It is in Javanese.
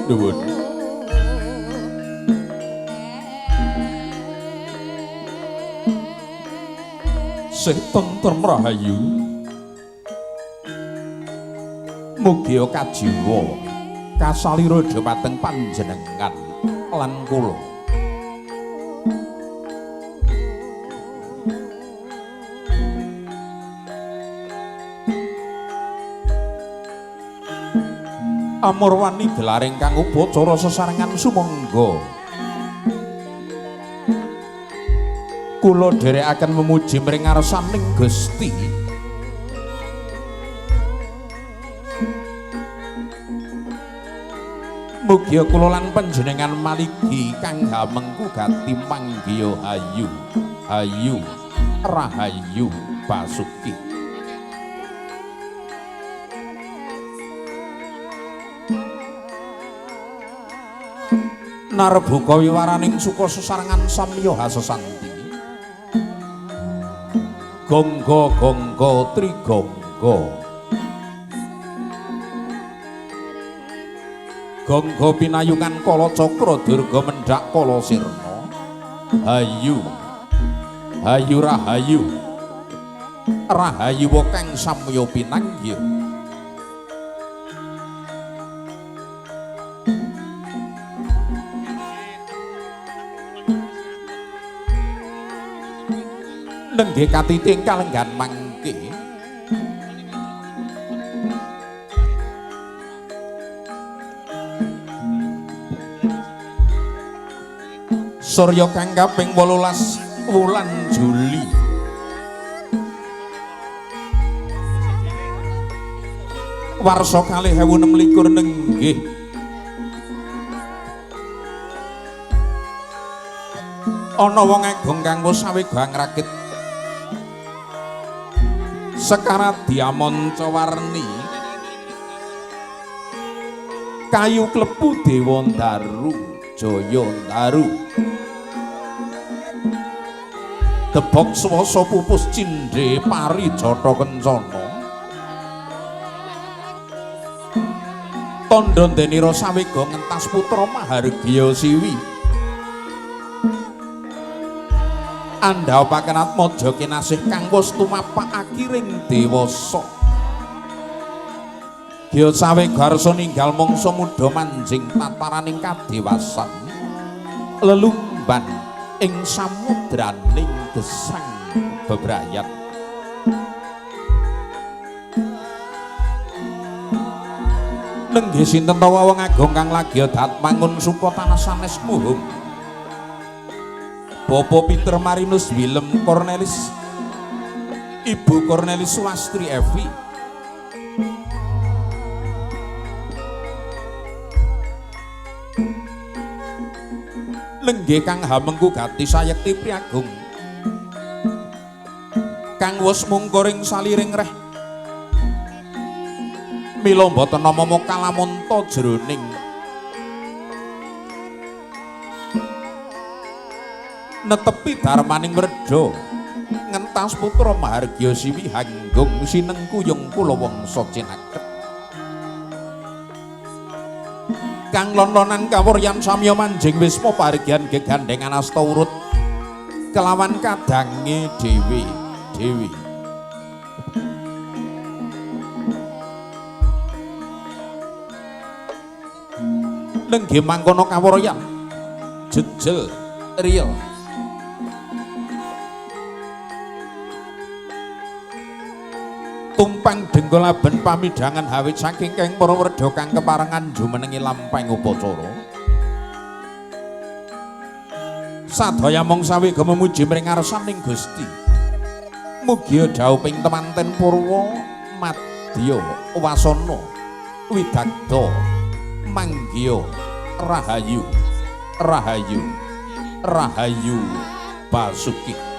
Nuwun. Sih tentrem rahayu. Mugi kajiwa kasalira dhumateng panjenengan lan kula. Amurwani gelaring kang upacara sesarengan sumangga. Kula dherekaken memuji mring ngarsaning Gusti. Mugi kula lan panjenengan maligi kang hamengku gati manggiya hayu, hayu, rahayu Basuki. Narbuka wiwaraning suka sesarengan samya hasesanti. Gonggo gonggo trigonggo. Gonggo pinayungan kala cakra durga mendhak kala sirna. Hayu. Hayu rahayu. Rahayu kang samya pinanggih. Nenggih katiting kalenggan mangke. Surya kang kaping 18 wulan Juli. Warsa 2026 nenggih. Ana wong agung kang wis sawega ngrakit Sekarat diamonca warni kayu klepu dewa daru jaya daru debok swasa pupus cindhe pari jata kencana tandha denira sawega ngentas putra mahargya siwi andhapaken atmaja kinasih kang wis tumapak akiring dewasa. Gya sawegarsa ninggal mangsa muda manjing tataraning kadewasan. Lelumban ing samudraning gesang bebrayat. Nenggih sinten ta wong agung kang lagi datmangun suka tanah sanes muhung. Bapak Peter Marinus Willem Cornelis, Ibu Cornelis Swastri Evi, lenggih kang hamengku gati sayekti priagung, kang wis mungkuring saliring reh, mila mboten nama kalamonta jroning netepi darmaning werda ngentas putra mahargya siwi hanggung sinengku yung kula wangsa cinaket kang lonlonan kawuryan samya manjing wisma parigyan gegandhengan asta urut kelawan kadange dewi nenggih mangkono kawuryan jejel riyo tumpang denggolaben pamidangan hawit saking keng para werda kang keparengan jumenengi lampahing upacara sadaya mung sawega memuji mring ngarsaning Gusti mugi dawuhing temanten purwa mat Wadya Wasana Widagta Manggiya Rahayu Rahayu Rahayu Basuki.